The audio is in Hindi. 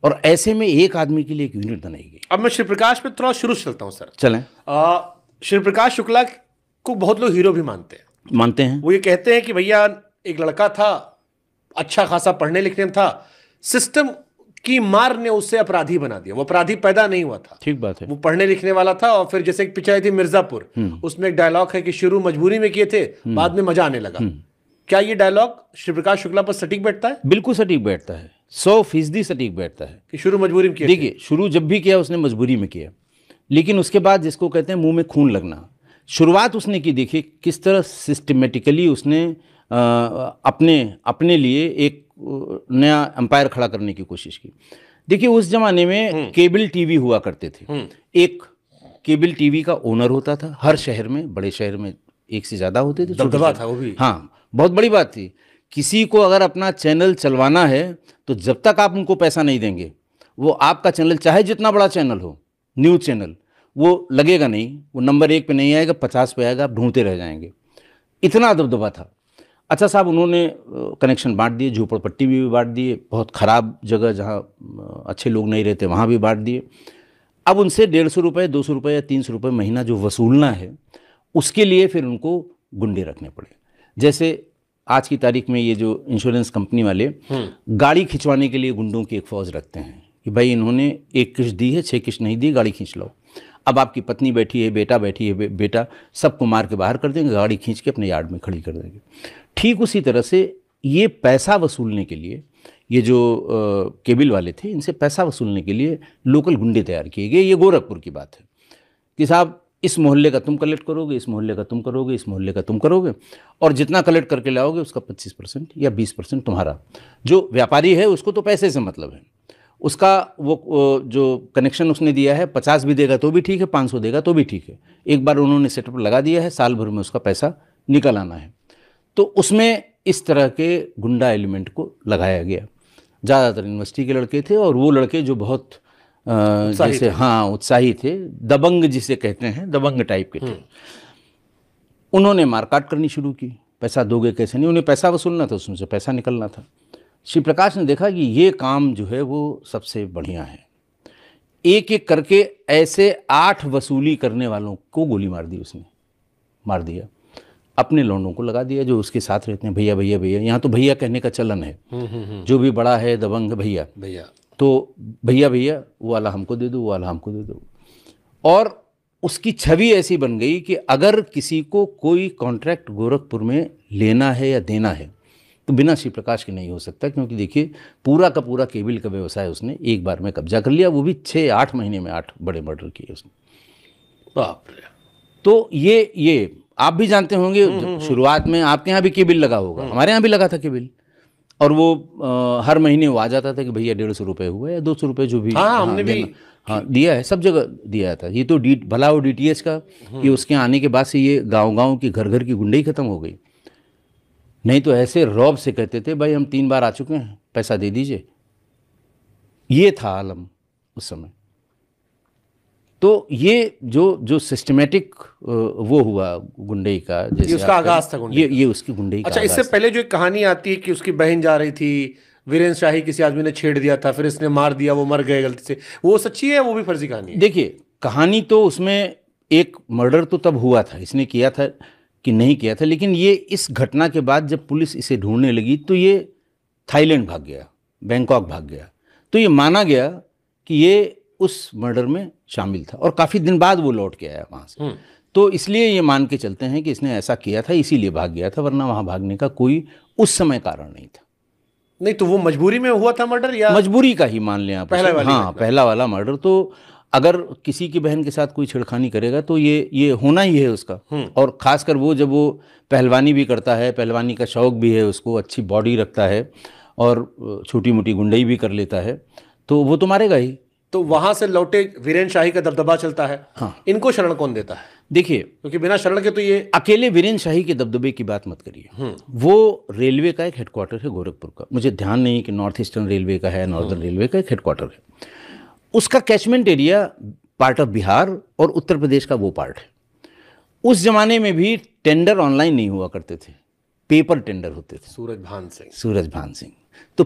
और ऐसे में एक आदमी के लिए एक यूनिट बनाई गई। अब मैं श्री प्रकाश पे थोड़ा शुरू से चलता हूं सर। चलें। श्री प्रकाश शुक्ला को बहुत लोग हीरो भी मानते हैं। वो ये कहते हैं कि भैया एक लड़का था, अच्छा खासा पढ़ने लिखने में था, सिस्टम की मार ने उसे अपराधी बना दिया। वो अपराधी पैदा नहीं हुआ था, ठीक बात है, वो पढ़ने लिखने वाला था। और फिर जैसे एक पिक्चर आई थी मिर्जापुर, उसमें एक डायलॉग है कि शुरू मजबूरी में किए थे, बाद में मजा आने लगा। क्या ये डायलॉग श्री प्रकाश शुक्ला पर सटीक बैठता है? बिल्कुल सटीक बैठता है, 100% सटीक बैठता है कि शुरू मजबूरी में किया। देखिए, शुरू जब भी किया उसने मजबूरी में किया, लेकिन उसके बाद जिसको कहते हैं मुंह में खून लगना, शुरुआत उसने की। देखिए किस तरह सिस्टमेटिकली उसने अपने लिए एक नया एम्पायर खड़ा करने की कोशिश की। देखिए उस जमाने में केबल टीवी हुआ करते थे। एक केबल टीवी का ओनर होता था हर शहर में, बड़े शहर में एक से ज़्यादा होते थे, दबदबा था वो भी। हाँ, बहुत बड़ी बात थी। किसी को अगर अपना चैनल चलवाना है तो जब तक आप उनको पैसा नहीं देंगे, वो आपका चैनल चाहे जितना बड़ा चैनल हो, न्यूज़ चैनल, वो लगेगा नहीं, वो नंबर 1 पे नहीं आएगा, 50 पे आएगा, आप ढूंढते रह जाएंगे। इतना दबदबा था। अच्छा साहब, उन्होंने कनेक्शन बांट दिए, झोपड़पट्टी भी बांट दिए, बहुत ख़राब जगह जहाँ अच्छे लोग नहीं रहते वहाँ भी बांट दिए। अब उनसे 150 रुपये, 200 रुपये या 300 रुपये महीना जो वसूलना है, उसके लिए फिर उनको गुंडे रखने पड़े। जैसे आज की तारीख में ये जो इंश्योरेंस कंपनी वाले गाड़ी खिंचवाने के लिए गुंडों की एक फ़ौज रखते हैं कि भाई इन्होंने 1 किश्त दी है, 6 किश्त नहीं दी, गाड़ी खींच लो। अब आपकी पत्नी बैठी है, बेटा बैठी है, बेटा सबको मार के बाहर कर देंगे, गाड़ी खींच के अपने यार्ड में खड़ी कर देंगे। ठीक उसी तरह से ये पैसा वसूलने के लिए, ये जो केबल वाले थे, इनसे पैसा वसूलने के लिए लोकल गुंडे तैयार किए गए। ये गोरखपुर की बात है कि साहब इस मोहल्ले का तुम कलेक्ट करोगे, इस मोहल्ले का तुम करोगे, इस मोहल्ले का तुम करोगे, और जितना कलेक्ट करके लाओगे उसका 25% या 20% तुम्हारा। जो व्यापारी है उसको तो पैसे से मतलब है, उसका वो जो कनेक्शन उसने दिया है, 50 भी देगा तो भी ठीक है, 500 देगा तो भी ठीक है। एक बार उन्होंने सेटअप लगा दिया है, साल भर में उसका पैसा निकल आना है। तो उसमें इस तरह के गुंडा एलिमेंट को लगाया गया। ज़्यादातर यूनिवर्सिटी के लड़के थे, और वो लड़के जो बहुत जैसे उत्साही थे, दबंग जिसे कहते हैं, दबंग टाइप के थे। उन्होंने मारकाट करनी शुरू की। पैसा दोगे कैसे नहीं, उन्हें पैसा वसूलना था, उसमें से पैसा निकलना था। श्री प्रकाश ने देखा कि ये काम जो है वो सबसे बढ़िया है। एक एक करके ऐसे 8 वसूली करने वालों को गोली मार दी उसने, मार दिया। अपने लौंडों को लगा दिया जो उसके साथ रहते हैं, भैया भैया भैया। यहाँ तो भैया कहने का चलन है, जो भी बड़ा है दबंग, भैया भैया, तो भैया भैया वो वाला हमको दे दो, वो वाला हमको दे दो। और उसकी छवि ऐसी बन गई कि अगर किसी को कोई कॉन्ट्रैक्ट गोरखपुर में लेना है या देना है तो बिना श्री प्रकाश के नहीं हो सकता, क्योंकि देखिए पूरा का पूरा केबल का व्यवसाय उसने एक बार में कब्जा कर लिया, वो भी 6-8 महीने में 8 बड़े मर्डर किए उसने। बाप रे। तो ये आप भी जानते होंगे, शुरुआत में आपके यहाँ भी केबल लगा होगा, हमारे यहाँ भी लगा था केबल, और वो हर महीने वो आ जाता था कि भैया 150 रुपये हुआ या 200 रुपये जो भी। हमने भी दिया है, सब जगह दिया था। ये तो भला वो DTH का, कि उसके आने के बाद से ये गांव की घर घर की गुंडई खत्म हो गई। नहीं तो ऐसे रौब से कहते थे भाई हम 3 बार आ चुके हैं, पैसा दे दीजिए। ये था आलम उस समय। तो ये जो सिस्टमेटिक वो हुआ गुंडई का, जैसे उसका आगाज था गुंडई, ये उसकी गुंडई का। अच्छा, इससे पहले जो एक कहानी आती है कि उसकी बहन जा रही थी, वीरेंद्र शाही किसी आदमी ने छेड़ दिया था, फिर इसने मार दिया, वो मर गए गलती से, वो सच्ची है वो भी फर्जी कहानी है? देखिए कहानी तो उसमें एक मर्डर तो तब हुआ था, इसने किया था कि नहीं किया था, लेकिन ये इस घटना के बाद जब पुलिस इसे ढूंढने लगी तो ये थाईलैंड भाग गया, बैंकॉक भाग गया। तो ये माना गया कि ये उस मर्डर में शामिल था, और काफ़ी दिन बाद वो लौट के आया वहाँ से। तो इसलिए ये मान के चलते हैं कि इसने ऐसा किया था, इसीलिए भाग गया था, वरना वहाँ भागने का कोई उस समय कारण नहीं था। नहीं तो वो मजबूरी में हुआ था मर्डर, या मजबूरी का ही मान लें आप, पहला वाला मर्डर। तो अगर किसी की बहन के साथ कोई छेड़खानी करेगा तो ये होना ही है उसका। और खासकर वो जब वो पहलवानी भी करता है, पहलवानी का शौक भी है उसको, अच्छी बॉडी रखता है और छोटी मोटी गुंडई भी कर लेता है, तो वो तो मारेगा ही। तो वहां से लौटे वीरेंद्र शाही का दबदबा चलता है। इनको शरण कौन देता है? देखिए, क्योंकि बिना शरण के तो ये अकेले वीरेंद्र शाही के दबदबे की बात मत करिए। वो रेलवे का एक हेडक्वार्टर है गोरखपुर का, मुझे ध्यान नहीं कि नॉर्थ ईस्टर्न रेलवे का है, नॉर्दर्न रेलवे का एक हेडक्वार्टर है। उसका catchment area part of Bihar और उत्तर प्रदेश का वो पार्ट है। उस जमाने में भी टेंडर ऑनलाइन नहीं हुआ करते थे, पेपर टेंडर होते थे। सूरज भान सिंह। तो